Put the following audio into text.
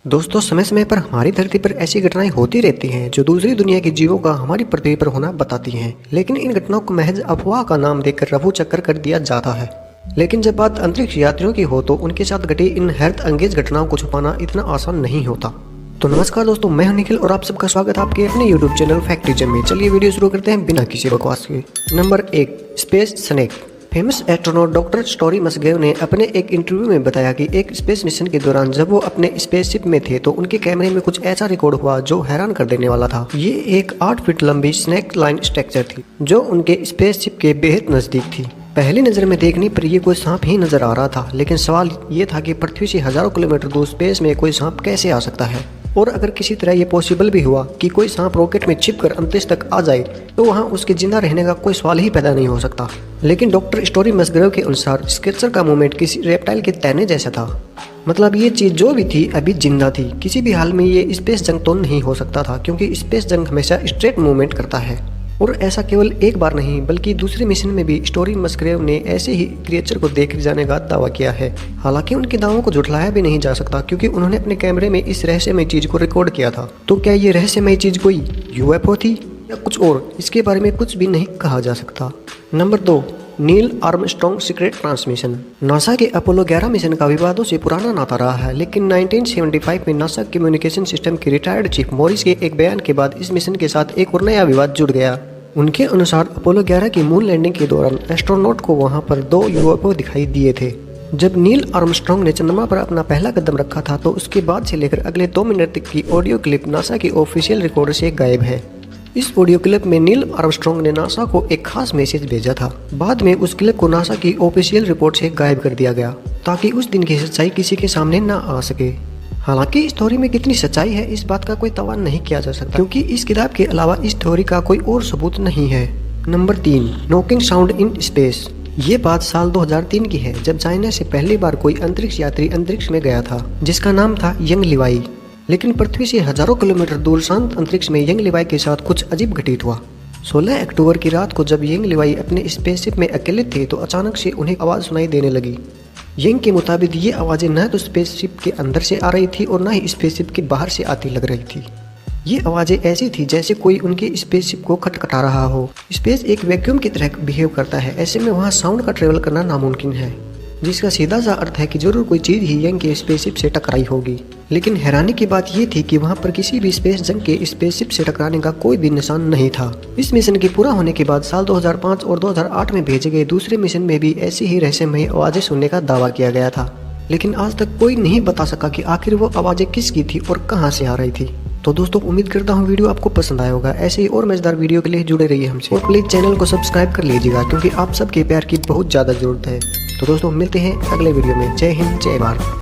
दोस्तों, समय समय पर हमारी धरती पर ऐसी घटनाएं होती रहती हैं जो दूसरी दुनिया के जीवों का हमारी पृथ्वी पर होना बताती हैं। लेकिन इन घटनाओं को महज अफवाह का नाम देकर रफू चक्कर कर दिया जाता है। लेकिन जब बात अंतरिक्ष यात्रियों की हो तो उनके साथ घटी इन हैरत अंगेज घटनाओं को छुपाना इतना आसान नहीं होता। तो नमस्कार दोस्तों, मैं हूं निखिल और आप सबका स्वागत है आपके अपने यूट्यूब चैनल फैक्टिज्म में। चलिए वीडियो शुरू करते हैं बिना किसी बकवास के। Number 1, space snake. Famous astronaut doctor Story Musgrave ने अपने एक इंटरव्यू में बताया कि एक स्पेस मिशन के दौरान जब वो अपने स्पेसशिप में थे तो उनके कैमरे में कुछ ऐसा रिकॉर्ड हुआ जो हैरान कर देने वाला था। ये एक 8 फीट लंबी स्नेक लाइन स्ट्रक्चर थी जो उनके स्पेसशिप के बेहद नजदीक थी। पहली नजर में देखने पर ये कोई सांप ही नजर आ रहा था, लेकिन सवाल ये था कि पृथ्वी से हजारों किलोमीटर दूर स्पेस में कोई सांप कैसे आ सकता है, और अगर किसी तरह ये पॉसिबल भी हुआ कि कोई सांप रॉकेट में छिपकर अंतरिक्ष तक आ जाए तो वहाँ उसके जिंदा रहने का कोई सवाल ही पैदा नहीं हो सकता। लेकिन डॉक्टर स्टोरी मसग्रेव के अनुसार स्केचर का मूवमेंट किसी रेप्टाइल के तैरने जैसा था। मतलब ये चीज जो भी थी अभी जिंदा थी। किसी भी हाल में ये स्पेस जंग तो नहीं हो सकता था, क्योंकि स्पेस जंग हमेशा स्ट्रेट मूवमेंट करता है। और ऐसा केवल एक बार नहीं बल्कि दूसरे मिशन में भी स्टोरी मसग्रेव ने ऐसे ही क्रिएचर को देख जाने का दावा किया है। हालांकि उनके दावों को झुठलाया भी नहीं जा सकता, क्योंकि उन्होंने अपने कैमरे में इस रहस्यमय चीज को रिकॉर्ड किया था। तो क्या ये रहस्यमय चीज कोई यूएफओ थी या कुछ और, इसके बारे में कुछ भी नहीं कहा जा सकता। Number 2, Neil Armstrong secret transmission. NASA के अपोलो 11 मिशन का विवादों से पुराना नाता रहा है, लेकिन 1975 में नासा कम्युनिकेशन सिस्टम के रिटायर्ड चीफ मॉरिस के एक बयान के बाद इस मिशन के साथ एक और नया विवाद जुड़ गया। उनके अनुसार अपोलो 11 की मून लैंडिंग के दौरान एस्ट्रोनॉट को वहां पर 2 यूएफओ दिखाई दिए थे। जब नील आर्मस्ट्रॉन्ग ने चंद्रमा पर अपना पहला कदम रखा था तो उसके बाद से लेकर अगले 2 मिनट तक की ऑडियो क्लिप नासा की ऑफिशियल रिकॉर्ड से गायब है। इस ऑडियो क्लिप में नील आर्मस्ट्रॉन्ग ने नासा को एक खास मैसेज भेजा था। बाद में उस क्लिप को नासा की ऑफिशियल रिपोर्ट से गायब कर दिया गया ताकि उस दिन की सच्चाई किसी के सामने न आ सके। हालांकि इस थ्योरी में कितनी सच्चाई है इस बात का कोई दावा नहीं किया जा सकता, क्योंकि इस किताब के अलावा इस थ्योरी का कोई और सबूत नहीं है। Number 3, knocking sound in space. ये बात साल 2003 की है, जब चाइना से पहली बार कोई अंतरिक्ष यात्री अंतरिक्ष में गया था जिसका नाम था यंग लिवाई। लेकिन पृथ्वी से हजारों किलोमीटर दूर शांत अंतरिक्ष में यंग लिवाई के साथ कुछ अजीब घटित हुआ। 16 अक्टूबर की रात को जब यंग लिवाई अपने स्पेसशिप में अकेले थे तो अचानक से उन्हें आवाज सुनाई देने लगी। यंग के मुताबिक ये आवाजें न तो स्पेसशिप के अंदर से आ रही थी और न ही स्पेसशिप के बाहर से आती लग रही थी। ये आवाजें ऐसी थी जैसे कोई उनके स्पेसशिप को खटखटा रहा हो। स्पेस एक वैक्यूम की तरह बिहेव करता है, ऐसे में वहाँ साउंड का ट्रेवल करना नामुमकिन है, जिसका सीधा सा अर्थ है कि जरूर कोई चीज ही यंग के स्पेसशिप से टकराई होगी। लेकिन हैरानी की बात यह थी कि वहां पर किसी भी स्पेस जंग के स्पेसशिप से टकराने का कोई भी निशान नहीं था। इस मिशन के पूरा होने के बाद साल 2005 और 2008 में भेजे गए दूसरे मिशन में भी ऐसी ही रहस्यमय आवाजें सुनने का दावा किया गया था, लेकिन आज तक कोई नहीं बता सका कि आखिर वो आवाजें किसकी थी और कहाँ से आ रही थी। तो दोस्तों, उम्मीद करता हूँ वीडियो आपको पसंद आया होगा। ऐसे ही और मजेदार वीडियो के लिए जुड़े रहिए हमसे, और प्लीज चैनल को सब्सक्राइब कर लीजिएगा, क्योंकि आप सबके प्यार की बहुत ज्यादा जरूरत है। तो दोस्तों, मिलते हैं अगले वीडियो में। जय हिंद, जय भारत।